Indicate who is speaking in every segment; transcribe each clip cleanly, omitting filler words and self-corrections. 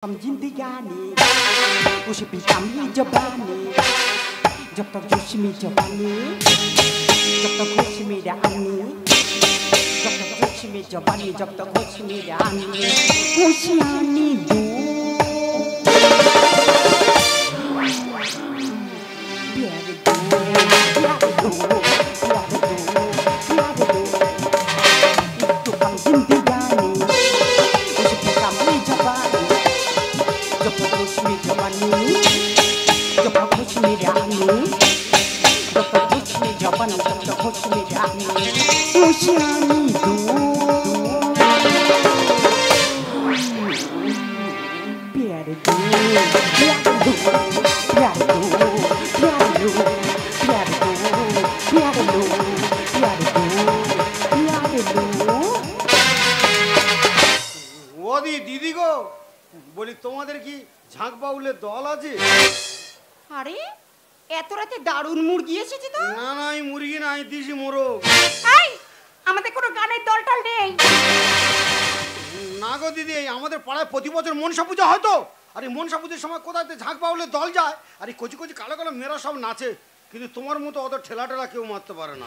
Speaker 1: हम जिंदगानी उसे पिटामी जबानी जब तक जोश में जबानी जब तक होश में रानी जब तक जोश में जबानी जब तक होश में रानी होशियानी दो प्यार दो प्यार दो प्यार दो प्यार दो तो हम जिंदगानी उसे पिटामी जबानी जब तक होश में जबानी जब तक होश में रानी जब तक होश में जबानी जब तक होश में रानी होशियानी दो प्यार दो प्यार दो प्यार दो प्यार दो प्यार दो प्यार दो प्यार दो प्यार दो
Speaker 2: ওদি দিদি গো বলি তোমাদের কি ঝাঁক বাউলের দল আছে?
Speaker 3: আরে এত রাতে দারুণ মুরগি এসেছে তো।
Speaker 2: না না এই মুরগি না এই দিশি মোরগ।
Speaker 3: এই আমাদের কোনো গানের দল টল নেই।
Speaker 2: না গো দিদি এই আমাদের পাড়ায় প্রতি বছর মনসা পূজা হয় তো। আর এই মনসা পুজোর সময় কোথায় ঝাঁক বাউলের দল যায় আর এই কচি কচি কালো কালো মেয়েরা সব নাচে, কিন্তু তোমার মতো অত ঠেলা ঠেলা কেউ মারতে পারে না।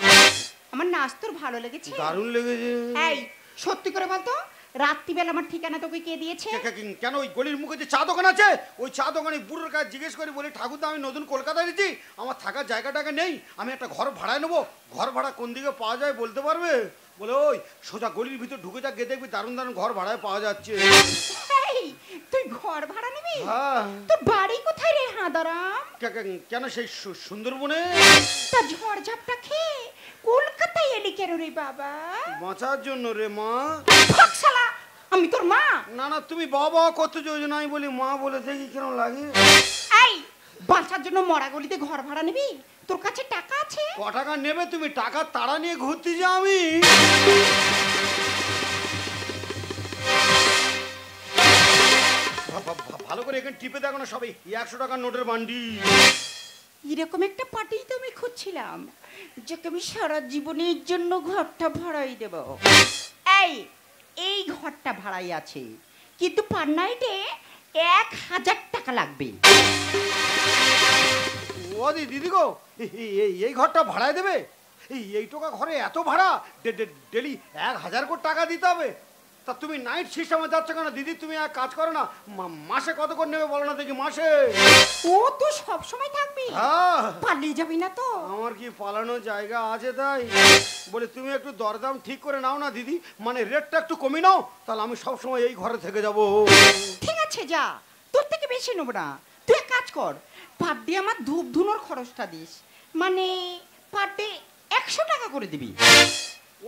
Speaker 3: আমার নাচ তোর ভালো লেগেছে?
Speaker 2: দারুণ লেগেছে।
Speaker 3: এই সত্যি করে বলতো রাত্রিবেলা আমার ঠিকানা তোকে কে দিয়েছে?
Speaker 2: কেন ওই গলির মুখে যে চা দোকান আছে ওই চা দোকানে বুড়োর কাছে জিজ্ঞেস করে বলি ঠাকুরদা আমি নতুন কলকাতায় এসেছি, আমার থাকার জায়গাটাকে নেই, আমি একটা ঘর ভাড়ায় নেবো, ঘর ভাড়া কোন দিকে পাওয়া যায় বলতে পারবে? বলে ওই সোজা গলির ভিতর ঢুকে যা গিয়ে দেখবি দারুণ দারুণ ঘর ভাড়ায় পাওয়া যাচ্ছে।
Speaker 3: এই তুই ঘর ভাড়া নিবি?
Speaker 2: হ্যাঁ।
Speaker 3: তোর বাড়ি কোথায় রে হাঁদারাম?
Speaker 2: কেন সেই সুন্দরবনে?
Speaker 3: তা ঝড় ঝাপটা খেয়ে কলকাতায় এলি কেন রে বাবা?
Speaker 2: বাঁচার জন্য রে মা।
Speaker 3: শালা আমি তোর মা?
Speaker 2: না না তুমি বাবা কত যোজনা আমি বলি মা বলে দেখি কেন লাগে।
Speaker 3: এই বাঁচার জন্য মরা গলিতে ঘর ভাড়া নিবি? তোর কাছে টাকা আছে?
Speaker 2: ক টাকা নেবে তুমি? টাকা তাড়া নিয়ে ঘুরতে যাও আমি। ভালো করে এখানে টিপে দেখো না সবাই 100 টাকার নোটের বান্ডি।
Speaker 3: এরকম একটা পার্টি তো আমি খুঁজছিলাম যাকে আমি সারা জীবনের জন্য ঘরটা ভাড়াই দেব। এই ঘরটা ভাড়াই আছে কিন্তু পার নাইটে 1000 টাকা লাগবে।
Speaker 2: ও দিদি গো এই ঘরটা ভাড়ায় দেবে? এই টাকা ঘরে এত ভাড়া ডেলি 1000 করে টাকা দিতে হবে? তা তুমি নাইট সিস্টেমে যাচ্ছ কেন দিদি? তুমি এক কাজ করো না মাসে কত করে নেবে বলো না দেখি মাসে।
Speaker 3: ও তো সব সময় থাকবি?
Speaker 2: হ্যাঁ।
Speaker 3: পালিয়ে যাবি না তো?
Speaker 2: আমার কি পালানোর জায়গা আছে তাই বলে তুমি একটু দরদাম ঠিক করে নাও না দিদি, মানে রেটটা একটু কমে নাও, তাহলে আমি সব সময় এই ঘরে থেকে যাব।
Speaker 3: ঠিক আছে যা, তোর থেকে বেশি নেব না। তুই এক কাজ কর, পার ডে আমার ধূপ ধুনোর খরচটা দিস, মানে পার ডে 100 টাকা করে দিবি।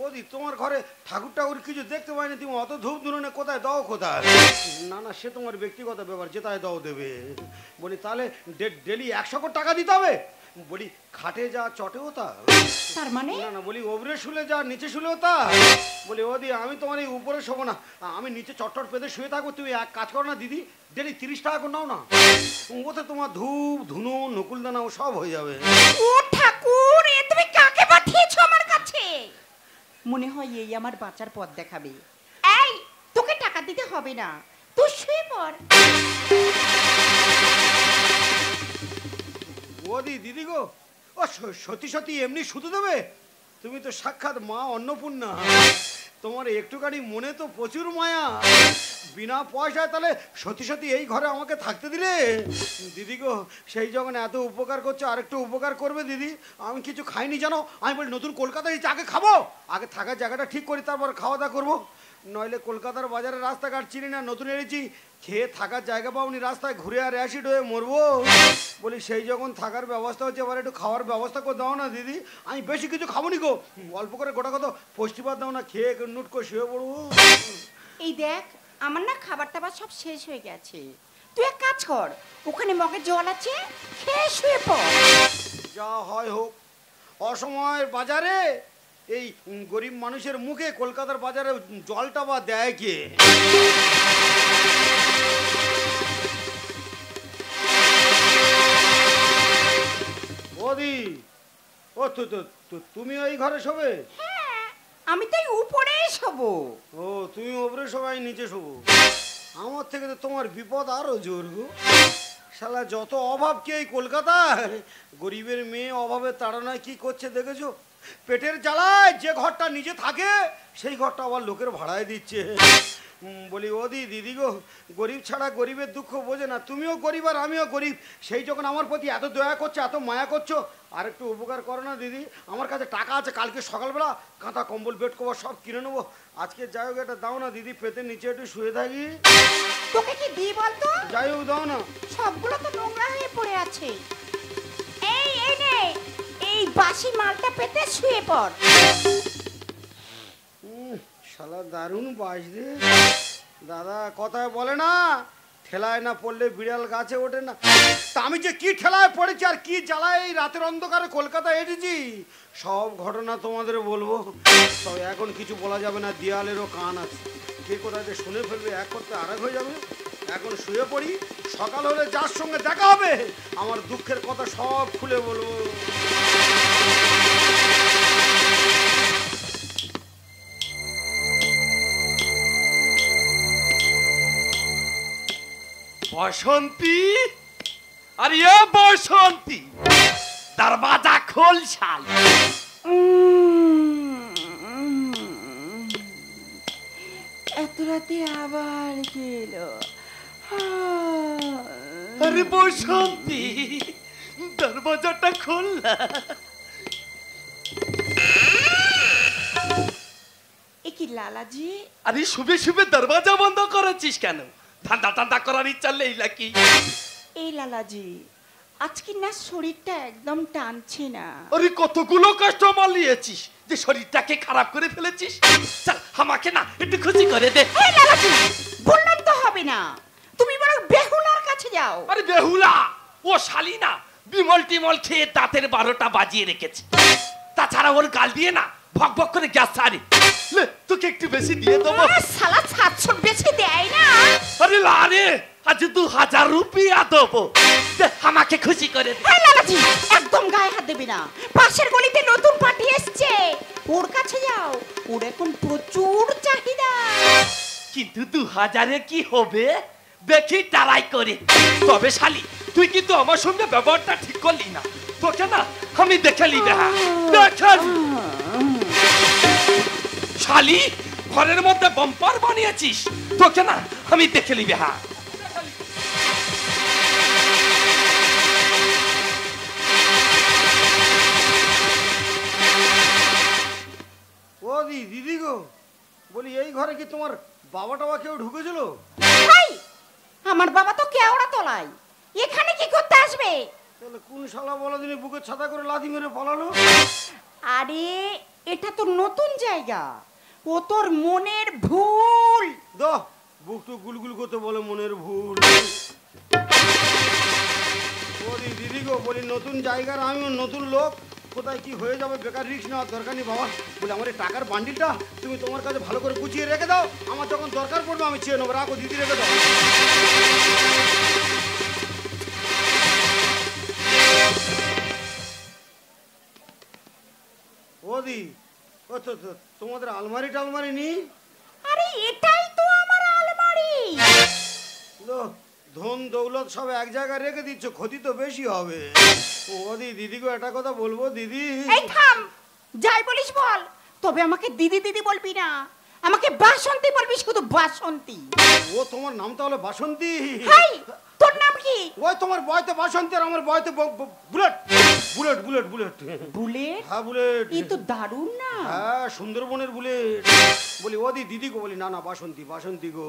Speaker 2: ওদি তোমার ঘরে ঠাকুর ঠাকুর কিছু দেখতে পাইনি, তুমি অত ধূপ ধুনে কোথায় দাও কোথায়? না না সে তোমার ব্যক্তিগত ব্যাপার, যেটাই দাও দেবে। বলি তাহলে ডেলি 100 করে টাকা দিতে হবে? বলি খাটে যা চটেও তা?
Speaker 3: তার মানে?
Speaker 2: না না বলি ওপরে শুলে যা নিচে শুলেও তা? বলি ওদি আমি তোমার এই উপরে শোবো না, আমি নিচে চটচট পেতে শুয়ে থাকবো, তুমি এক কাজ করো না দিদি ডেলি 30 টাকা করে নাও না, ওতে তোমার ধূপ ধুনো নকুলদানা ও সব হয়ে যাবে।
Speaker 3: ও ঠাকুর এ তুমি কাকে পাঠিয়েছো আমার কাছে? মনে হয় এই আমার বাঁচার পথ দেখাবে। এই তোকে টাকা দিতে হবে না, তুই শুয়ে পড়।
Speaker 2: ওদি দিদি গো ও সত্যি সত্যি এমনি শুতে দেবে? তুমি তো সাক্ষাৎ মা অন্নপূর্ণা, তোমার একটুখানি মনে তো প্রচুর মায়া, বিনা পয়সায় তাহলে সত্যি সত্যি এই ঘরে আমাকে থাকতে দিলে? দিদি গো সেই যখন এত উপকার করছো আর একটু উপকার করবে দিদি। আমি কিছু খাইনি জানো, আমি বলি নতুন কলকাতায় আগে খাবো, আগে থাকার জায়গাটা ঠিক করি তারপর খাওয়া দাওয়া করবো, নইলে কলকাতার বাজারে রাস্তাঘাট চিনি না, নতুন এনেছি, খেয়ে থাকার জায়গা পাওনি, রাস্তায় ঘুরে আর অ্যাসিড হয়ে মরবো। বলি সেই যখন থাকার ব্যবস্থা হচ্ছে এবার একটু খাওয়ার ব্যবস্থা করে দাও না দিদি, আমি বেশি কিছু খাবো নি গো, অল্প করে গোটা কত পুষ্টিপাত দাও না, খেয়ে নুট করে শুয়ে পড়বো।
Speaker 3: এই দেখ আমার না খাবার টাবার সব শেষ হয়ে গেছে, তুই এক কাজ কর ওখানে মগে জল আছে, খেয়ে শুয়ে পড়।
Speaker 2: যা হয় হোক, অসময়ের বাজারে এই গরিব মানুষের মুখে কলকাতার বাজারে জলটা বা দেয় কে? ওদি ও তুমি ওই ঘরে শোবে?
Speaker 3: হ্যাঁ আমি তাই উপরে শোবো।
Speaker 2: ও তুমি উপরে সবাই নিচে শোবো? আমার থেকে তো তোমার বিপদ আরো জোর গো। শালা যত অভাব কি এই কলকাতায়, গরিবের মেয়ে অভাবে তাড়নায় কি করছে দেখেছো? পেটের জ্বালায় যে ঘরটা নিজে থাকে সেই ঘরটা আবার লোকের ভাড়ায় দিচ্ছে। বলি ও দিদি গো, গরিব ছাড়া গরিবের দুঃখ বোঝে না। তুমিও গরিব আর আমিও গরিব, সেই যখন আমার প্রতি এত দয়া করছো, এত মায়া করছো, আর একটু উপকার করো না দিদি। আমার কাছে টাকা আছে, কালকে সকালবেলা কাঁথা কম্বল বেড কভার সব কিনে নেবো। আজকে যাই হোক এটা দাও না দিদি, পেটের নিচে একটু শুয়ে থাকি।
Speaker 3: তোকে কি দিই বলতো?
Speaker 2: যাই হোক দাও না।
Speaker 3: সবগুলো তো নোংরা হয়ে পড়ে আছে। এই এই নে, এই বাসি মালটা পেতে শুয়ে পড়।
Speaker 2: শালা দারুণ বাস রে দাদা। কথায় বলে না, ঠেলায় না পড়লে বিড়াল গাছে ওঠে না। তা আমি যে কি ঠেলায় পড়েছি আর কি জ্বালায় এই রাতের অন্ধকারে কলকাতায় এসেছি, সব ঘটনা তোমাদের বলবো। তবে এখন কিছু বলা যাবে না, দেয়ালেরও কান আছে। কে কোথায় যে শুনে ফেলবে, এক করতে আরেক হয়ে যাবে। এখন শুয়ে পড়ি, সকাল হলে যার সঙ্গে দেখা হবে আমার দুঃখের কথা সব খুলে বলবো।
Speaker 4: বসন্তী, আরে এ বসন্তী, দরवाजा खोल শাল।
Speaker 3: এত রাতে আবার গেলো।
Speaker 4: আরে বসন্তী, দরवाजाটা খোল না।
Speaker 3: এ কি লালাজি?
Speaker 4: আরে শুবে শুবে দরवाजा বন্ধ করেছিস কেন? ঠান্ডা ঠান্ডা করার ইচ্ছা নেই নাকি?
Speaker 3: এই লালাজি, আজকে না শরীরটা একদম টানছে না।
Speaker 4: আরে কতগুলো কাস্টমার নিয়েছিস যে শরীরটাকে খারাপ করে ফেলেছিস। চল আমাকে না একটু খুশি করে দে।
Speaker 3: এই লালাজি, বললাম তো হবে না, তুমি বরং বেহুলার কাছে যাও।
Speaker 4: আরে বেহুলা ও শালি না, বিমল টিমল খেয়ে দাঁতের 12টা বাজিয়ে রেখেছে। তাছাড়া ওর গাল দিয়ে না ভক ভক করে গ্যাস ছাড়ে। লে তোকে একটু বেশি দিয়ে দেবো।
Speaker 3: শালা 700 বেশি দেয় না।
Speaker 4: আরে লারে, আজ 2000 রুপিয়া দেবো, আমাকে খুশি করে দে।
Speaker 3: এই লালাজি, একদম গায়ে হাত দেবে না। পাশের গলিতে নতুন পার্টি এসছে, ওর কাছে যাও, ওর এখন প্রচুর চাহিদা।
Speaker 4: কিন্তু 2000-এ কি হবে দেখি ট্রাই করে। তবে শালি তুই কিন্তু আমার সঙ্গে ব্যবহারটা ঠিক করলি না। তোকে না আমি দেখে নিবে। হ্যাঁ দেখেন শালি, ঘরের মধ্যে বাম্পার বানিয়েছিস, তোকে না আমি দেখে নিবে। হ্যাঁ
Speaker 2: ও দিদি গো, বলি এই ঘরে কি তোমার বাবা টাবা কেউ ঢুকেছিল?
Speaker 3: এই, আমার বাবা তো কেওড়া তলায়, এখানে কি করতে আসবে?
Speaker 2: তাহলে কোন শালা বলা দিনে বুকে ছাতা করে লাথি মেরে পালালো?
Speaker 3: আরে এটা তো নতুন জায়গা, ও তোর মনের ভুল।
Speaker 2: দাও বুকটু গুলগুল করতে বলে মনের ভুল। বলি দিদি গো, বলি নতুন জায়গার আমিও নতুন লোক, কোথায় কি হয়ে যাবে বেকার রিস্ক নেওয়ার দরকার নেই বাবা। বলে আমার এই টাকার বান্ডিলটা তুমি তোমার কাছে ভালো করে গুছিয়ে রেখে দাও, আমার যখন দরকার পড়বে আমি চেয়ে নেবো। রাখো দিদি, রেখে দাও। ওদি, ও তো তোমাদের আলমারি টালমারি নি?
Speaker 3: আরে এটাই তো আমার আলমারি।
Speaker 2: ধন দৌলত সব এক জায়গায় রেখে দিচ্ছ, ক্ষতি তো বেশি হবে। ওদি দিদি গো, একটা কথা বলবো দিদি।
Speaker 3: এই থাম, যাই বলিস বল, তবে আমাকে দিদি দিদি বলবি না, আমাকে বাসন্তী বলবি, শুধু বাসন্তী।
Speaker 2: ও তোমার নাম তাহলে বাসন্তী?
Speaker 3: হাই, তোর নাম কি?
Speaker 2: ওই তোমার বয়তে বাসন্তী আর আমার বয়তে bullet. Bullet bullet bullet
Speaker 3: bullet?
Speaker 2: হ্যাঁ বুলেট।
Speaker 3: এই তো দারুণ না?
Speaker 2: হ্যাঁ সুন্দরবনের বুলেট। বলি ওদি দিদি গো, বলি না না বাসন্তী বাসন্তী গো।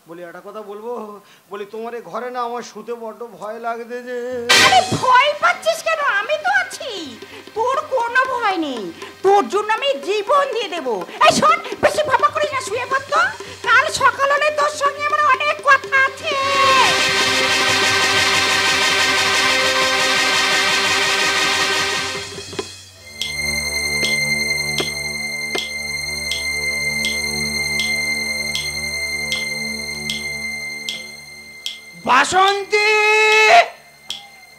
Speaker 2: বলি একটা কথা বলবো, বলি তোমার এই ঘরে না আমার শুতে বড্ড ভয় লাগছে যে।
Speaker 3: আরে ভয় পাচ্ছিস কেন, আমি তো আছি, তোর কোনো ভয় নেই, তোর জন্য আমি জীবন দিয়ে দেবো। এই শোন, বেশি ভাবা করিস না, শুয়ে পড় তো, কাল সকাল হলে তোর সঙ্গে আমার অনেক কথা আছে।
Speaker 4: বাসন্তী,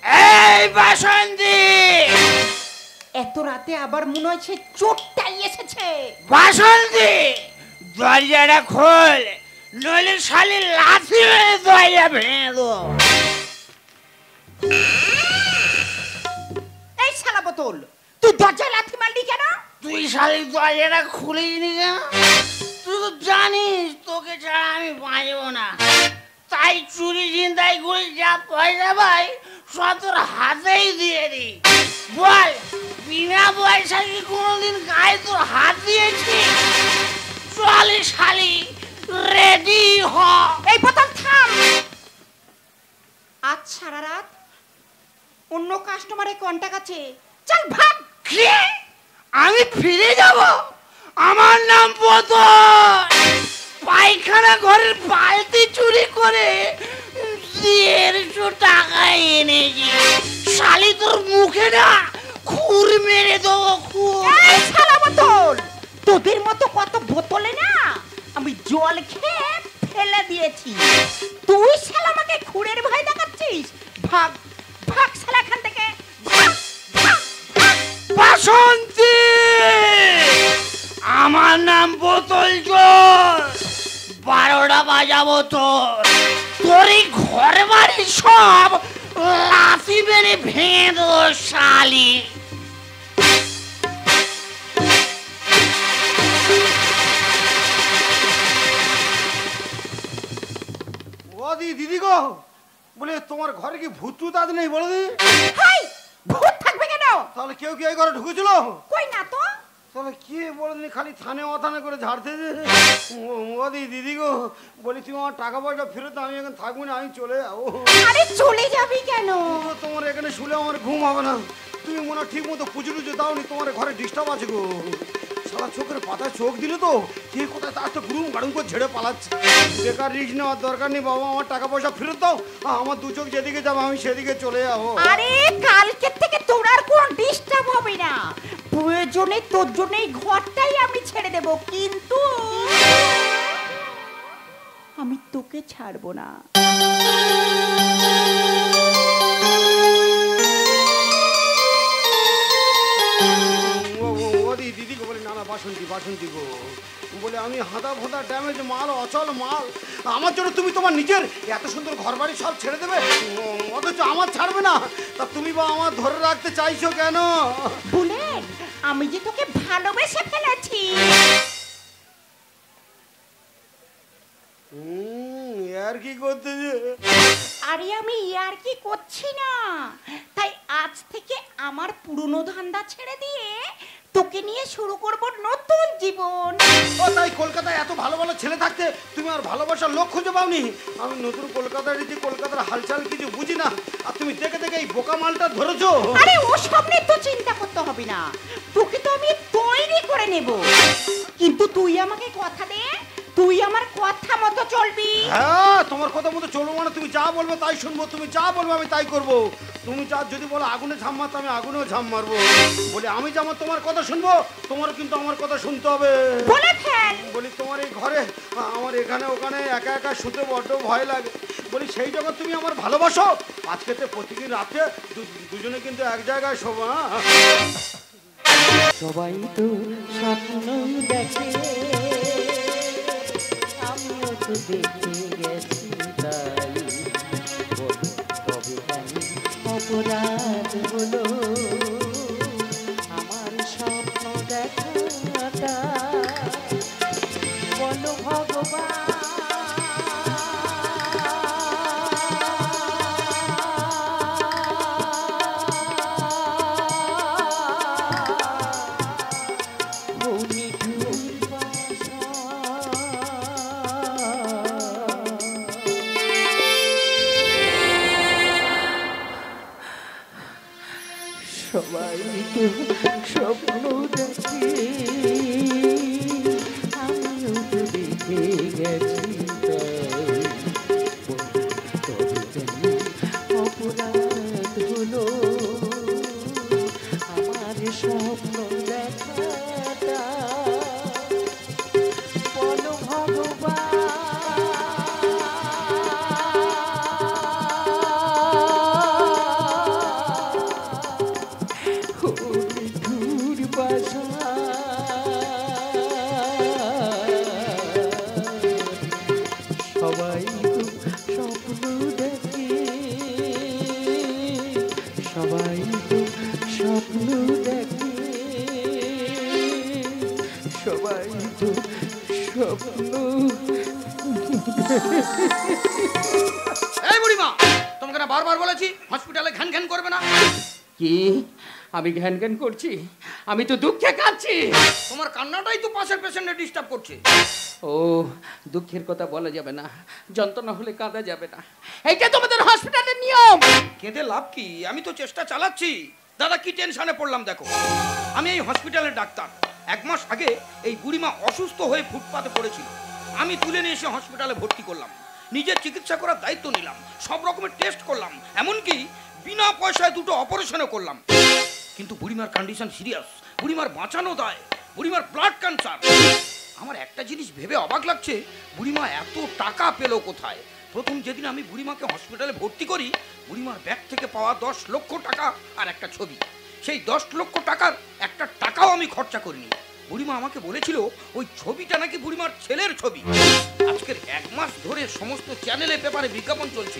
Speaker 4: এই বাসন্তী,
Speaker 3: এত রাতে আবার মনে হচ্ছে চোরটাই এসেছে।
Speaker 4: বাসন্তী দরজাটা খোল,
Speaker 1: নইলে শালি লাথি মেরে দরজা ভেঙে দেবো।
Speaker 3: এই শালা বোতল, তুই দরজায় লাথি মারলি কেন?
Speaker 1: তুই শালি দরজাটা খুলিসনি কেন? তুই তো জানিস তোকে ছাড়া আমি বাঁচবো না, তাই চুরি চিন্তাই করে যা পয়সা পাই সব তোর হাতেই দিয়ে দি। বল, বিনা পয়সা কি কোনোদিন গায়ে তোর হাত দিয়েছি? চলে শালি, রেডি হ।
Speaker 3: এই বোতল থাম। আজ সারা রাত অন্য কাস্টমারের কন্টাক্ট আছে, চল ভাগ।
Speaker 1: কি? আমি ফিরে যাব? আমার নাম বোতল। পায়খানা ঘরের বালতি চুরি করে 150 টাকা এনেছি। শালি তোর মুখে না খুর মেরে দেবো, খুর।
Speaker 3: এই শালা বোতল, তোদের মতো কত বোতলে না আমি জল খেয়ে ফেলে দিয়েছি, তুই শালা আমাকে খুঁড়ের ভয় দেখাচ্ছিস? ভাগ ভাগ শালা এখান থেকে, ভাগ ভাগ ভাগ।
Speaker 1: বাসন্তী, আমার নাম বোতল চোর। 12টা বাজাবো তোর, তোর এই ঘর বাড়ি সব লাথি মেরে ভেঙে দেবো শালি।
Speaker 2: ওদি দিদি গো, বলে তোমার ঘরে কি ভূত টুত আছে নেই বলে দি?
Speaker 3: হাই, ভূত থাকবে কেন?
Speaker 2: তাহলে কেউ কি এই ঘরে ঢুকেছিল?
Speaker 3: কই না তো।
Speaker 2: তাহলে কি বলে দিনি, খালি থানে অথানে করে ঝাড়তে যে। ওদি দিদি গো, বলি তুমি আমার টাকা পয়সা ফেরত, আমি এখন থাকবো না, আমি চলে যাবো।
Speaker 3: আরে চলে যাবি কেন?
Speaker 2: তোমার এখানে শুলে আমার ঘুম হবে না। তুমি মনে হয় ঠিক মতো পুজো টুজো দাওনি, তোমার ঘরে ডিস্টার্ব আছে গো। সারা চোখের পাতায় চোখ দিলে তো কে কোথায় তার তো গুরুম গাড়ুম করে ঝেড়ে পালাচ্ছে। বেকার রিস্ক নেওয়ার দরকার নেই বাবা, আমার টাকা পয়সা ফেরত দাও। আমার দু চোখ যেদিকে যাবো আমি সেদিকে চলে যাবো।
Speaker 3: আরে কালকে থেকে তোর আর কোনো ডিস্টার্ব হবে না, প্রয়োজনে তোর জন্য এই ঘরটাই আমি ছেড়ে দেব, কিন্তু আমি তোকে ছাড়বো না।
Speaker 2: ওদি দিদি গো, বলে না না বাসন্তী বাসন্তী গো, বলে আমি হাঁদা ফোঁদা ড্যামেজ মাল, অচল মাল, আমার জন্য তুমি তোমার নিজের এত সুন্দর ঘর বাড়ি সব ছেড়ে দেবে, অথচ আমার ছাড়বে না। তা তুমি বা আমার ধরে রাখতে চাইছো কেন?
Speaker 3: বুলেট, আমি যে তোকে ভালোবেসে ফেলেছি।
Speaker 2: আর কি করতে যে?
Speaker 3: আরে আমি ইয়ার কি করছি না, তাই আজ থেকে আমার পুরনো ধান্দা ছেড়ে দিয়ে তোকে নিয়ে শুরু করব নতুন জীবন।
Speaker 2: ও তাই কলকাতায় এত ভালো ভালো ছেলে থাকতে তুমি আর ভালোবাসার লোক খুঁজে পাওনি? আমি নতুন কলকাতায় এসেছি, কলকাতার হালচাল কিছু বুঝি না, আর তুমি দেখে দেখে এই বোকা মালটা ধরেছো।
Speaker 3: আরে ও সব নিয়ে তো চিন্তা করতে হবে না, তোকে তো আমি তৈরি করে নেব, কিন্তু তুই আমাকে কথা দে তুই আমার কথা মতো চলবি।
Speaker 2: হ্যাঁ, তোমার কথা মতো চলবো মানে তুমি যা বলবে তাই শুনবো, তুমি যা বলবে আমি তাই করবো। তুমি যা যদি বলো আগুনে ঝাম মারতে, আমি আগুনেও ঝাম মারবো। বলি আমি যেমন তোমার কথা শুনবো, তোমারও কিন্তু আমার কথা শুনতে হবে।
Speaker 3: বলে ফেল।
Speaker 2: বলি তোমার এই ঘরে আমার এখানে ওখানে একা একা শুতে বড্ড ভয় লাগে। বলি সেই যখন তুমি আমার ভালোবাসো, আজকে তো প্রতিদিন রাতে দুজনে কিন্তু এক জায়গায় শোবো।
Speaker 1: সবাই তো স্বপ্ন দেখে, আমিও তো দেখে গেছি, তাই তবে আমি অপরাধ হলো আমার স্বপ্ন দেখাটা। বলো ভগবান, সবাই তো স্বপ্ন দেখে, আমিও তো দেখে গেছি, তবে অপরাধ হলো আমার স্বপ্ন দেখাটা। বলো ভগবান, বাসা
Speaker 3: তো স্বপ্ন।
Speaker 5: এই বুড়িমা, তোমাকে না বারবার বলেছি হসপিটালে ঘ্যান ঘ্যান করবে না।
Speaker 3: কি আমি ঘ্যান ঘ্যান করছি? আমি তো দুঃখে কাঁদছি।
Speaker 5: তোমার কান্নাটাই তো পাশের পেশেন্টে ডিস্টার্ব করছে।
Speaker 3: ও, দুঃখের কথা বলা যাবে না, যন্ত্রণা হলে কাঁদা যাবে না, এইটা তোমাদের হসপিটালের নিয়ম।
Speaker 5: কেঁদে লাভ কি? আমি তো চেষ্টা চালাচ্ছি। দাদা কি টেনশনে পড়লাম দেখো। আমি এই হসপিটালের ডাক্তার। 1 মাস আগে এই বুড়িমা অসুস্থ হয়ে ফুটপাতে পড়েছিল। আমি তুলে নিয়ে এসে হসপিটালে ভর্তি করলাম, নিজের চিকিৎসা করার দায়িত্ব নিলাম, সব রকমের টেস্ট করলাম, এমনকি বিনা পয়সায় 2টো অপারেশনও করলাম। কিন্তু বুড়িমার কন্ডিশন সিরিয়াস, বুড়িমার বাঁচানো দায়, বুড়িমার ব্লাড ক্যান্সার। আমার একটা জিনিস ভেবে অবাক লাগছে, বুড়িমা এত টাকা পেল কোথায়? প্রথম যেদিন আমি বুড়িমাকে হসপিটালে ভর্তি করি, বুড়িমার ব্যাগ থেকে পাওয়া 10 লক্ষ টাকা আর একটা ছবি, সেই 10 লক্ষ টাকার একটা টাকাও আমি খরচা করিনি। বুড়িমা আমাকে বলেছিল ওই ছবিটা নাকি বুড়িমার ছেলের ছবি। আজকের 1 মাস ধরে সমস্ত চ্যানেলে পেপারে বিজ্ঞাপন চলছে।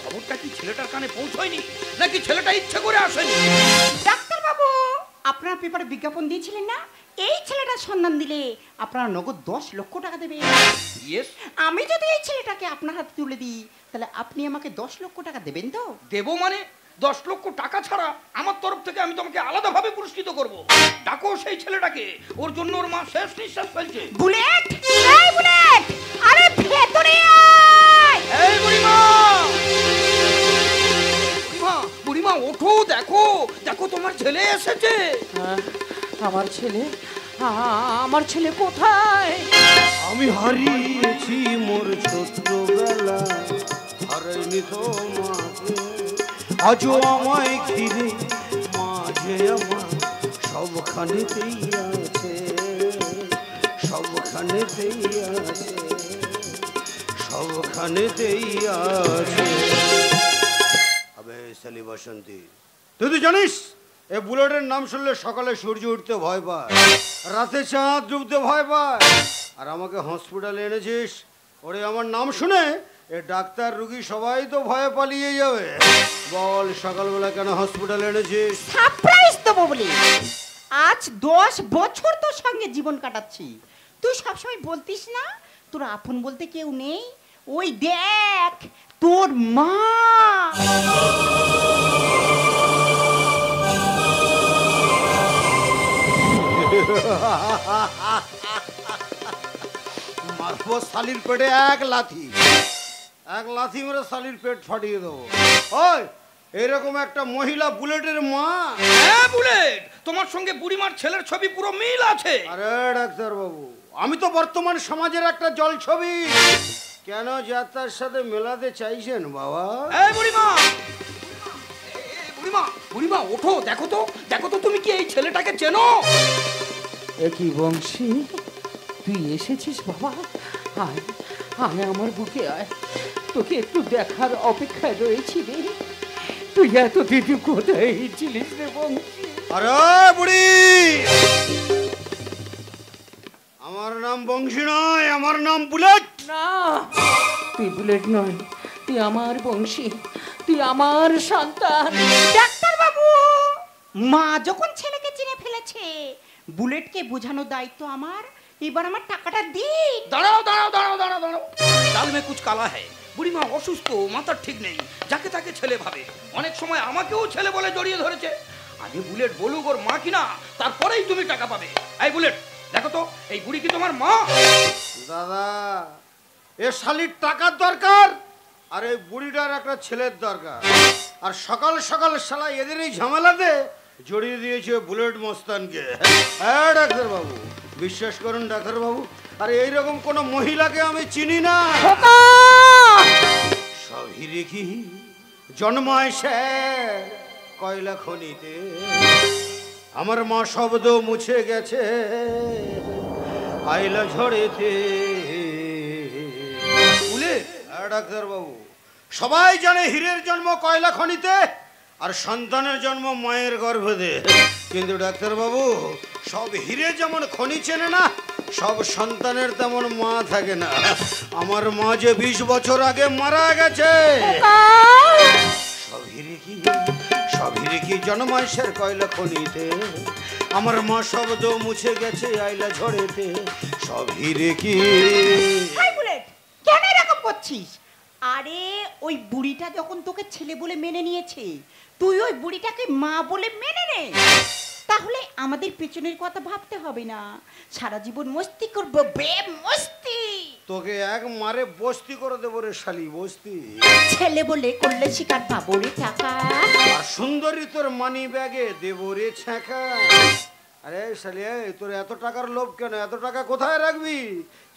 Speaker 5: খবরটা কি ছেলেটার কানে পৌঁছয়নি, নাকি ছেলেটা ইচ্ছে করে আসেনি?
Speaker 3: ডাক্তার বাবু, আপনারা পেপারে বিজ্ঞাপন দিয়েছিলেন না, এই ছেলেটার সন্ধান দিলে আপনারা নগদ 10 লক্ষ টাকা দেবেন।
Speaker 5: ইয়েস।
Speaker 3: আমি যদি এই ছেলেটাকে আপনার হাতে তুলে দিই, তাহলে আপনি আমাকে 10 লক্ষ টাকা দেবেন তো?
Speaker 5: দেবো মানে 10 লক্ষ টাকা ছাড়া আমার তরফ থেকে আমি তোমাকে আলাদাভাবে পুরস্কৃত করব। ডাকো সেই ছেলেটাকে, ওর জন্য ওর মা শেষ নিঃশ্বাস ফেলছে।
Speaker 3: বুলেট, এই বুলেট, আরে ভেতরে আয়।
Speaker 5: এই বুড়িমা, বুড়িমা, বুড়িমা ওঠো, দেখো দেখো তোমার ছেলে এসেছে।
Speaker 3: আমার ছেলে, আমার ছেলে কোথায়?
Speaker 2: আমি হারিয়েছি মোর ছোট্টবেলা, হারাইনি তোমাকে, আজও আমায় ঘিরে মাঝে আমার সবখানেতেই আছে, সবখানেতেই আছে, সবখানেতেই আছে। আবে সালি বসন্তী, তুই তো জানিস এ বুলেটের নাম শুনলে সকালে সূর্য উঠতে ভয় পায়, রাতে চাঁদ ডুবতে ভয় পায়, আর আমাকে হসপিটালে এনেছিস, ওরে আমার নাম শুনে এ ডাক্তার রুগী সবাই তো ভয়ে পালিয়ে যাবে। বল সকালবেলা কেন হসপিটালে এনেছিস?
Speaker 3: সারপ্রাইজ দেবো বলি। আজ 10 বছর তোর সঙ্গে জীবন কাটাচ্ছি, তুই সবসময় বলতিস না তোর আপন বলতে কেউ নেই, ওই দেখ তোর মা।
Speaker 2: মারবো শালির পেটে এক লাথি, এক লাথি মেরে শালির পেট ফাটিয়ে দেবো। ওই এরকম একটা মহিলা বুলেটের মা?
Speaker 5: হ্যাঁ বুলেট, তোমার সঙ্গে বুড়িমার ছেলের ছবি পুরো মিল আছে।
Speaker 2: আরে ডাক্তার বাবু, আমি তো বর্তমান সমাজের একটা জল ছবি, কেন যাত্রার সাথে মেলাতে চাইছেন বাবা?
Speaker 5: এই বুড়িমা, বুড়িমা, বুড়িমা ওঠো, দেখো তো, দেখো তো তুমি কি এই ছেলেটাকে চেনো?
Speaker 3: একই বংশী, তুই এসেছিস বাবা? আয় আয় আমার বুকে আয়, তোকে একটু দেখার অপেক্ষায় রয়েছি রে। তুই এতদিন কোথায় ছিলিস রে বংশী?
Speaker 2: আরে বুড়ি, আমার নাম বংশী নয়, আমার নাম বুলেট।
Speaker 3: না, তুই বুলেট নয়, তুই আমার বংশী, তুই আমার সন্তান। ডাক্তার বাবু, মা যখন ছেলেকে চিনে ফেলেছে, বুলেটকে বোঝানোর দায়িত্ব আমার। এবার আমার টাকাটা দিন।
Speaker 5: দাঁড়াও দাঁড়াও দাঁড়াও দাঁড়াও দাঁড়াও, ডাল মে কুছ কালা হ্যায়। বুড়িমা অসুস্থ, মাথার ঠিক নেই, যাকে তাকে ছেলে ভাবে, অনেক সময় আমাকেও ছেলে বলে জড়িয়ে ধরেছে। আগে বুলেট বলুক ওর মা কিনা, তারপরেই তুমি টাকা পাবে। এই বুলেট, দেখো তো এই বুড়ি কি তোমার মা?
Speaker 2: দাদা, এ শালির টাকার দরকার, আর এই বুড়িটার একটা ছেলের দরকার, আর সকাল সকাল শালা এদের এই ঝামেলাতে জড়িয়ে দিয়েছে বুলেট মস্তানকে। হ্যাঁ ডাক্তার বাবু, বিশ্বাস করুন ডাক্তার বাবু, আর এইরকম কোনো মহিলাকে আমি চিনি না। সব হিরে কি জন্মায় সে কয়লা খনিতে, আমার মা শব্দ মুছে গেছে আইলা ঝড়েতে।
Speaker 5: বুলেট,
Speaker 2: ডাক্তার বাবু, সবাই জানে হীরের জন্ম কয়লা খনিতে, আর সন্তানের জন্ম মায়ের গর্ভে। কিন্তু ডাক্তার বাবু, সব হীরে যেমন খনি চেনে না, সব সন্তানের তেমন মা থাকে না। আমার মা যে 20 বছর আগে মারা গেছে। সব হিরে কি জন্মাইশের কয়লা খনিতে, আমার মা শব্দ মুছে গেছে আইলা ঝড়েতে। সবই রে কি।
Speaker 3: হাই বুলেট, কেন এরকম করছিস? আরে ওই বুড়িটা যখন তোকে ছেলে বলে মেনে নিয়েছে, তুই ওই বুড়িটাকে মা বলে মেনে নে। তাহলে আমাদের পেছনের কথা ভাবতে হবে না, সারা জীবন মস্তি করবো, বে মস্তি।
Speaker 2: তোকে এক মারে বস্তি করে দেবো রে শালি, বস্তি।
Speaker 3: ছেলে বলে করলে শিকার পাবো রে টাকা,
Speaker 2: আর সুন্দরী তোর মানি ব্যাগে দেবো রে ছ্যাঁকা। আরে শালি, তোর এত টাকার লোভ কেন? এত টাকা কোথায় রাখবি?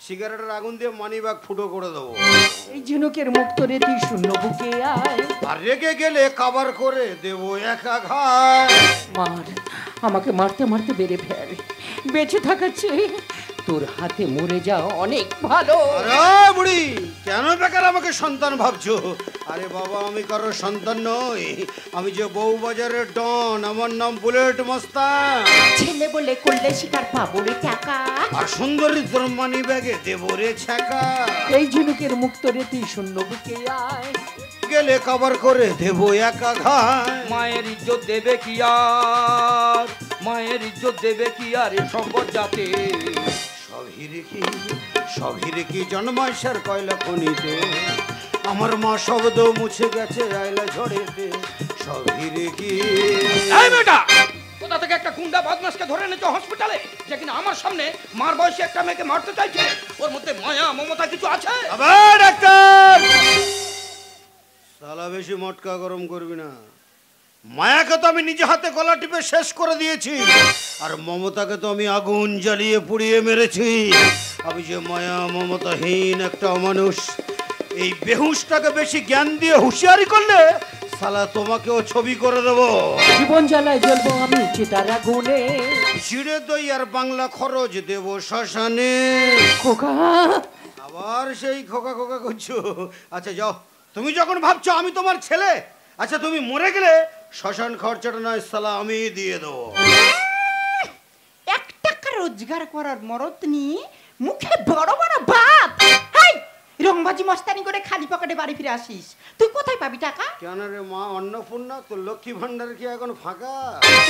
Speaker 2: সিগারেটের আগুন দিয়ে মানি ব্যাগ ফুটো করে দেবো।
Speaker 1: এই ঝিনুকের মুখ তোরে তুই শূন্য বুকে আয়।
Speaker 2: আর রেগে গেলে কাবার করে দেবো একা ঘায়।
Speaker 1: মার, আমাকে মারতে মারতে বেড়ে ফেল, বেঁচে থাকার চেয়ে তোর হাতে মরে যাও অনেক ভালো।
Speaker 2: আরে বুড়ি, কেন বেকার আমাকে সন্তান ভাবছো? আরে বাবা, আমি কারো সন্তান নই, আমি যে বউবাজারের ডন, আমার নাম বুলেট মস্তান।
Speaker 3: ছেলে বলে করলে শিকার পাবো রে টাকা,
Speaker 2: আর সুন্দরী তোর মানি ব্যাগে দেবো রে ছ্যাঁকা।
Speaker 1: এই ঝিনুকের মুখ তোরে তুই শূন্য বুকে আয়।
Speaker 2: গেলে কভার করে দেবো একা ঘায়।
Speaker 5: মায়ের ইজ্জত দেবে কি আর, মায়ের ইজ্জত দেবে কি আর এ সম্পদ যাতে।
Speaker 2: সবই রে কি জন্মাইসার কয়লা খনিতে, আমার মা শব্দ মুছে গেছে আয়লা ঝড়েতে। সবই রে কি।
Speaker 5: এই মেয়েটা, কোথা থেকে একটা গুন্ডা বদমাশকে ধরে এনেছো হসপিটালে, যে কিনা আমার সামনে মার বয়সী একটা মেয়েকে মারতে চাইছে? ওর মধ্যে মায়া মমতা কিছু আছে?
Speaker 2: আবার ডাক্তার, শালা বেশি মটকা গরম করবি না। মায়াকে তো আমি নিজে হাতে গলা টিপে শেষ করে দিয়েছি, আর মমতাকে তো আমি আগুন জ্বালিয়ে পুড়িয়ে মেরেছি। আমি যে মায়া মমতাহীন একটা মানুষ। এই বেহুশটাকে বেশি জ্ঞান দিয়ে হুঁশিয়ারি করলে শালা তোমাকেও ছবি করে দেবো।
Speaker 1: জীবন জ্বালায় জ্বলবো আমি চিতার আগুনে,
Speaker 2: চিড়ে দই আর বাংলা খরচ দেবো শ্মশানে।
Speaker 1: খোকা,
Speaker 2: আবার সেই খোকা খোকা করছো? আচ্ছা যাও, তুমি যখন ভাবছো আমি তোমার ছেলে, আচ্ছা তুমি মরে গেলে শ্মশান খরচাটা নয় শালা আমি দিয়ে দেবো।
Speaker 3: 1 টাকা রোজগার করার মরদ নিয়ে মুখে বড় বড় ভাত। হাই, রংবাজি মস্তানি করে খালি পকেটে বাড়ি ফিরে আসিস, তুই কোথায় পাবি টাকা?
Speaker 2: কেন রে মা অন্নপূর্ণা, তোর লক্ষ্মী ভান্ডার কি এখন ফাঁকা?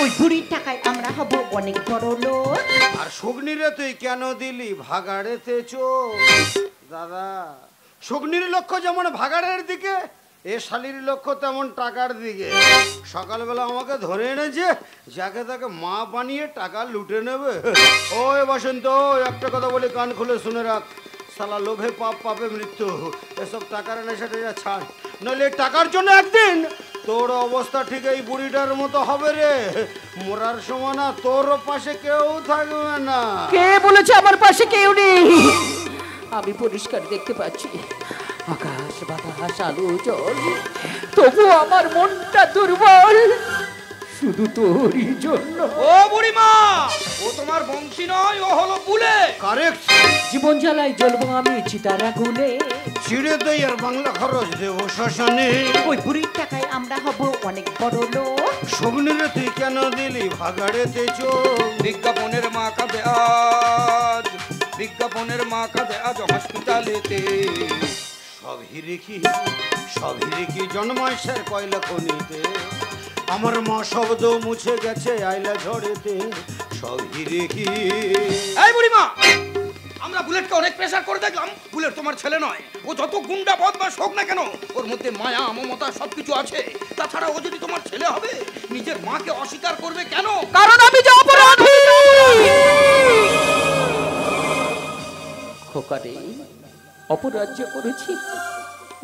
Speaker 3: ওই বুড়ির টাকায় আমরা হব অনেক বড় লোক।
Speaker 2: আর শুকনিরে তুই কেন দিলি ভাগাড়েতে চোখ? দাদা, শুকনির লক্ষ্য যেমন ভাগাড়ের দিকে, এ শালির লক্ষ্য তেমন টাকার দিকে। সকালবেলা আমাকে ধরে এনেছে, যাকে তাকে মা বানিয়ে টাকা লুটে নেবে। ওই বসন্ত, একটা কথা বলি, কান খুলে শুনে রাখ, শালা লোভে পাপ, পাপে মৃত্যু। এসব টাকার নেশাটা যা ছাড়, নইলে টাকার জন্য একদিন তোর অবস্থা ঠিক এই বুড়িটার মতো হবে রে। মরার সময় না তোর পাশে কেউ থাকবে না।
Speaker 1: কে বলেছে আমার পাশে কেউ নেই? আমি পরিষ্কার দেখতে পাচ্ছি আকাশ বাতাস আলো জল, তবু আমার মনটা দুর্বল শুধু তোরই জন্য।
Speaker 5: ও বুড়িমা, ও তোমার বংশী নয়, ও হলো বুলে।
Speaker 2: কারেক্ট।
Speaker 1: জীবন জ্বালায় জ্বলবো আমি চিতার আগুনে,
Speaker 2: চিড়ে দই আর বাংলা খরচ দেবো শ্মশানে।
Speaker 3: ওই বুড়ির টাকায় আমরা হব অনেক বড় লোক।
Speaker 2: শুকনিরে তুই কেন দিলি ভাগাড়েতে চোখ?
Speaker 5: বিজ্ঞাপনের মা কাঁদে আজ, বিজ্ঞাপনের মা কাঁদে আজ হসপিটালেতে।
Speaker 2: সবই রে কি জন্মাইসার কয়লা খনিতে, আমার মা শব্দ মুছে গেছে আয়লা ঝড়েতে। সবই রে কি।
Speaker 5: এই বুড়িমা, আমরা বুলেটকে অনেক প্রেসার করে দেখলাম, বুলেট তোমার ছেলে নয়। ও যত গুন্ডা বদমাশ হোক না কেন, ওর মধ্যে মায়া মমতা সবকিছু আছে। তাছাড়া ও যদি তোমার ছেলে হবে, নিজের মাকে অস্বীকার করবে কেন?
Speaker 1: কারণ আমি যে অপরাধী। খোকারে, অপরাধ যে করেছি,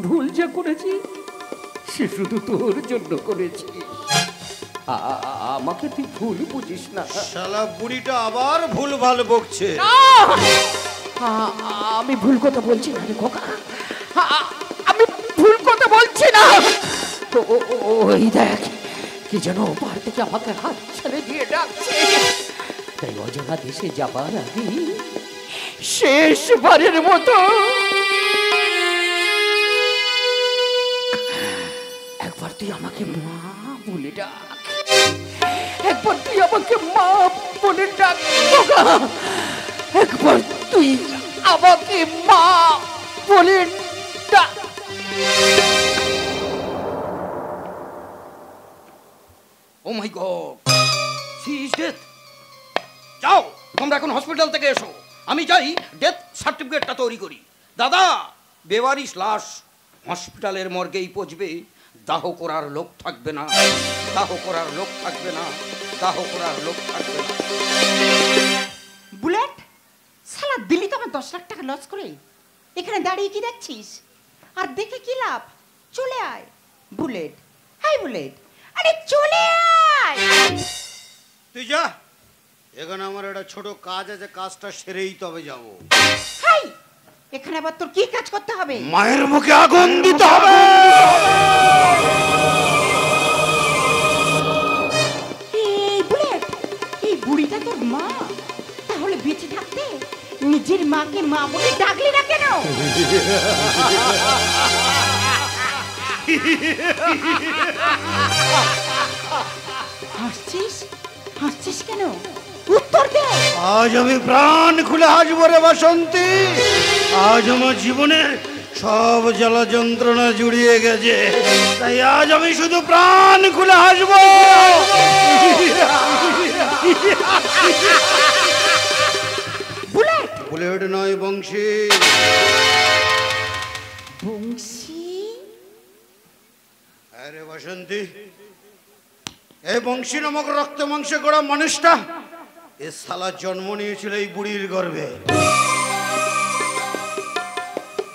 Speaker 1: ভুল যে করেছি, সে শুধু তোর জন্য করেছি। আমাকে তুই ভুল বুঝিস না।
Speaker 2: শালা বুড়িটা আবার ভুল ভাল বকছে।
Speaker 1: আমি ভুল কথা বলছি না রে খোকা, আমি ভুল কথা বলছি না। ওই দেখ, কি যেন ওপার থেকে আমাকে হাত ছেড়ে দিয়ে ডাকছে। তাই অজানা দেশে যাবার আগে শেষবারের মতো একবার তুই আমাকে মা বলে ডাক, একবার তুই আমাকে মা বলে ডাক খোকা, একবার তুই আমাকে মা বলে ডাক।
Speaker 5: ও মাই গড, শি ইজ ডেড। যাও, তোমরা এখন হসপিটাল থেকে এসো। আমি যাই ডেথ সার্টিফিকেটটা তৈরি করি। দাদা, বেওয়ারিশ লাশ হসপিটালের মর্গেই পচবে, দাহ করার লোক থাকবে না, দাহ করার লোক থাকবে না, দাহ করার লোক থাকবে না।
Speaker 3: বুলেট, সালা দিলি তো আমার 10 লাখ টাকা লস করে। এখানে দাঁড়িয়ে কি দেখছিস? আর দেখে কি লাভ? চলে আয় বুলেট। হাই বুলেট, আরে চলে আয়।
Speaker 2: তুই যা, এখানে আমার একটা ছোট কাজ আছে, কাজটা সেরেই তবে যাব।
Speaker 3: হাই, এখানে আবার তোর কি কাজ করতে হবে?
Speaker 2: মায়ের মুখে আগুন দিতে হবে।
Speaker 3: এই বুলেট, এই বুড়িটা তোর মা? তাহলে বেঁচে থাকতে নিজের মাকে মা বলে ডাকলি না কেন? হাসছিস? হাসছিস কেন? উত্তর দে।
Speaker 2: আজ আমি প্রাণ খুলে হাসবো রে বাসন্তী। আজ আমার জীবনের সব জ্বালা যন্ত্রণা জুড়িয়ে গেছে, তাই আজ আমি শুধু প্রাণ খুলে হাসবো।
Speaker 3: বুলেট,
Speaker 2: বুলেট নয়, বংশী।
Speaker 3: বংশী?
Speaker 2: আরে বাসন্তী, এই বংশী নামক রক্ত মাংসে গড়া মানুষটা এ শালা জন্ম নিয়েছিল এই বুড়ির গর্ভে।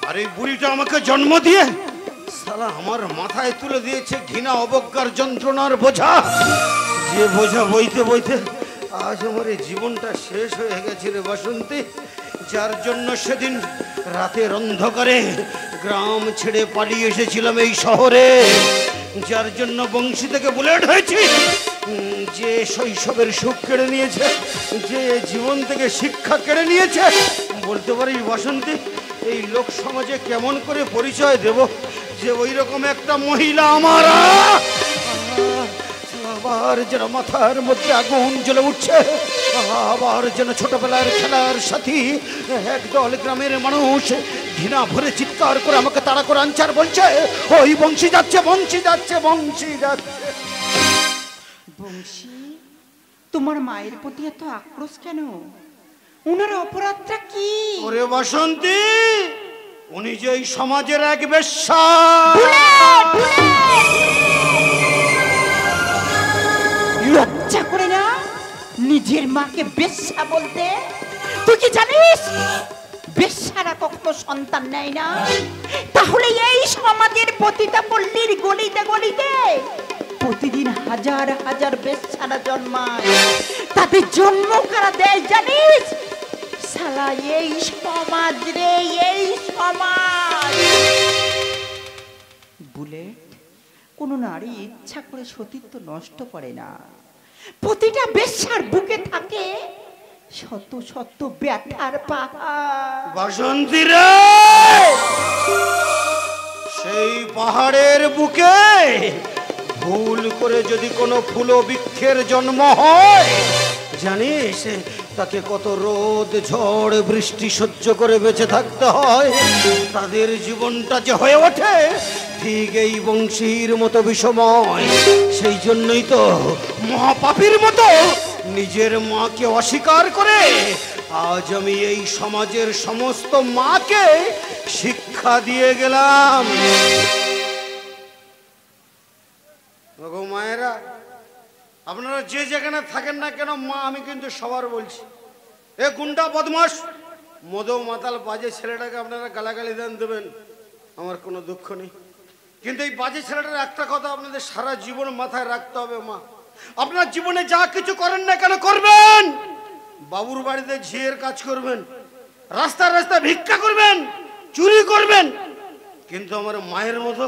Speaker 2: আর এই বুড়িটা আমাকে জন্ম দিয়ে শালা আমার মাথায় তুলে দিয়েছে ঘৃণা, অবজ্ঞার, যন্ত্রণার বোঝা। যে বোঝা বইতে বইতে আজ আমার এই জীবনটা শেষ হয়ে গেছে রে বাসন্তী। যার জন্য সেদিন রাতের অন্ধকারে গ্রাম ছেড়ে পালিয়ে এসেছিলাম এই শহরে, যার জন্য বংশী থেকে বুলেট হয়েছি, যে শৈশবের সুখ কেড়ে নিয়েছে, যে জীবন থেকে শিক্ষা কেড়ে নিয়েছে, বলতে পারিস বাসন্তী এই লোক সমাজে কেমন করে পরিচয় দেব যে ওই রকম একটা মহিলা আমার আবার যেন মাথার মধ্যে আগুন জ্বলে উঠছে, আবার যেন ছোটবেলার খেলার সাথী একদল গ্রামের মানুষ ঘৃণা ভরে চিৎকার করে আমাকে তাড়া করে আনছে আর বলছে ওই বংশী যাচ্ছে, বংশী যাচ্ছে, বংশী যাচ্ছে।
Speaker 3: বংশী, তোমার মায়ের প্রতি এত আক্রোশ কেন? উনার অপরাধটা কি?
Speaker 2: ওরে বাসন্তী, উনি যে এই সমাজের এক বেশ্যা।
Speaker 3: লজ্জা করে না নিজের মাকে বেশ্যা বলতে? তুই কি জানিস বেশ্যারা কখনো সন্তান নেয় না? তাহলে এই সমাজের প্রতিটা পল্লীর গলিতে গলিতে প্রতিদিন হাজার হাজার বেশ্যারা জন্মায়। তাদের জন্ম কারা দেয় জানিস? শালা এই সমাজ রে, এই সমাজ। বুলেট, কোনো নারী ইচ্ছা করে সতীত্ব নষ্ট করে না। প্রতিটা বেশ্যার বুকে থাকে শত শত ব্যথার পাহাড়।
Speaker 2: বাসন্তী রে, সেই পাহাড়ের বুকে ভুল করে যদি কোনো ফুল বৃক্ষের জন্ম হয়, জানিস তাকে কত রোদ, ঝড়, বৃষ্টি সহ্য করে বেঁচে থাকতে হয়। তাদের জীবনটা যে হয়ে ওঠে ঠিক এই বংশীর মতো বিষময়। সেই জন্যই তো মহাপাপীর মতো নিজের মাকে অস্বীকার করে আজ আমি এই সমাজের সমস্ত মাকে শিক্ষা দিয়ে গেলাম। মায়েরা, আপনারা যে যেখানে থাকেন না কেন, মা আমি কিন্তু সবার বলছি, এ গুন্ডা বদমাস মদো মাতাল বাজে ছেলেটাকে আপনারা গালাগালি দেবেন, আমার কোনো দুঃখ নেই। কিন্তু এই বাজে ছেলেটার একটা কথা আপনাদের সারা জীবন মাথায় রাখতে হবে, মা আপনার জীবনে যা কিছু করেন না কেন করবেন, বাবুর বাড়িতে ঝিয়ের কাজ করবেন, রাস্তায় রাস্তায় ভিক্ষা করবেন, চুরি করবেন, কিন্তু আমার মায়ের মতো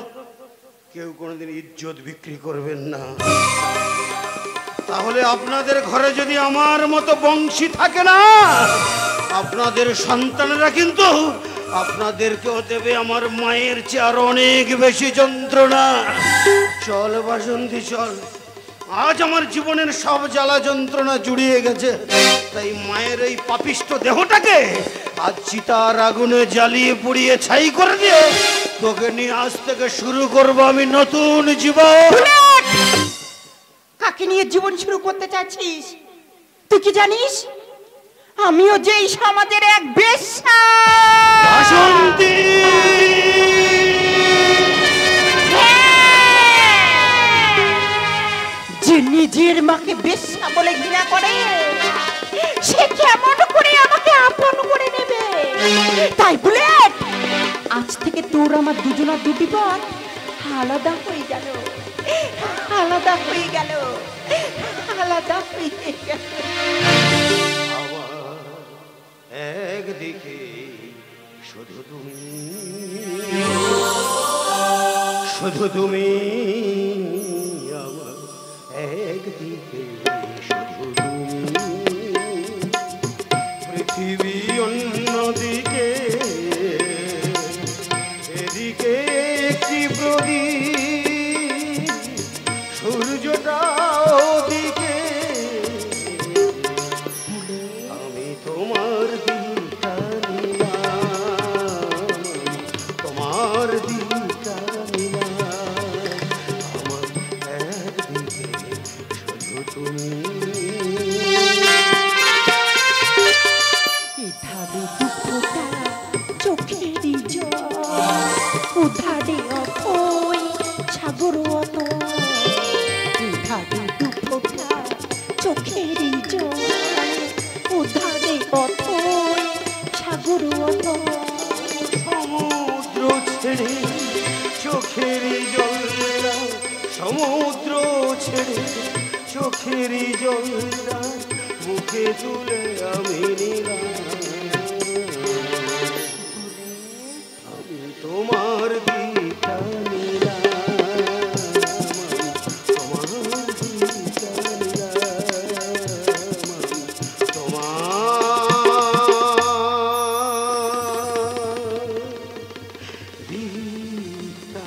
Speaker 2: কেউ কোনোদিন ইজ্জত বিক্রি করবেন না। তাহলে আপনাদের ঘরে যদি আমার মতো বংশী থাকে না, আপনাদের সন্তানেরা কিন্তু আপনাদেরকেও দেবে আমার মায়ের চেয়ে আরো অনেক বেশি যন্ত্রণা। চল বাসন্তী চল, আজ আমার জীবনের সব জ্বালা যন্ত্রণা জুড়িয়ে গেছে, তাই মায়ের এই পাপিষ্ট দেহটাকে আজ চিতার আগুনে জ্বালিয়ে পুড়িয়ে ছাই করে দিয়ে তোকে নিয়ে আজ থেকে শুরু করবো আমি নতুন জীবন।
Speaker 3: কাকে নিয়ে জীবন শুরু করতে চাচ্ছিস? তুই কি জানিস আমিও যে এই সমাজের এক বেশ্যা।
Speaker 2: বাসন্তী
Speaker 3: যে নিজের মাকে বেশ্যা বলে ঘৃণা করে, সে কেমন করে আমাকে আপন করে নেবে? তাই বলে আজ থেকে তোর আমার দুজনের দুটি পথ আলাদা হয়ে গেল, আলাদা হয়ে গেল, আলাদা হয়ে গেল।
Speaker 2: একদিকে শুধু তুমি, শুধু তুমি আমার, একদিকে শুধু তুমি, পৃথিবী অন্যদিকে, এদিকে একটি প্রদীপ, সূর্যটা ওদিকে, আমি তোমার দিকটা নিলাম, তোমার দিকটা নিলাম, আমার একদিকে শুধু তুমি।
Speaker 3: এধারে দুঃখটা চোখেরই জল, উধারে অথই সাগর অত। এধারে দুঃখটা চোখেরই জল, উধারে অথই সাগর অত।
Speaker 2: সমুদ্র ছেড়ে চোখেরই জলটা, সমুদ্র ছেড়ে চোখেরই জলটা, মুখে তুলে আমি নিলাম, আমি তোমার দিকটা নিলাম, তোমার দিকটা নিলাম, তোমার দিকটা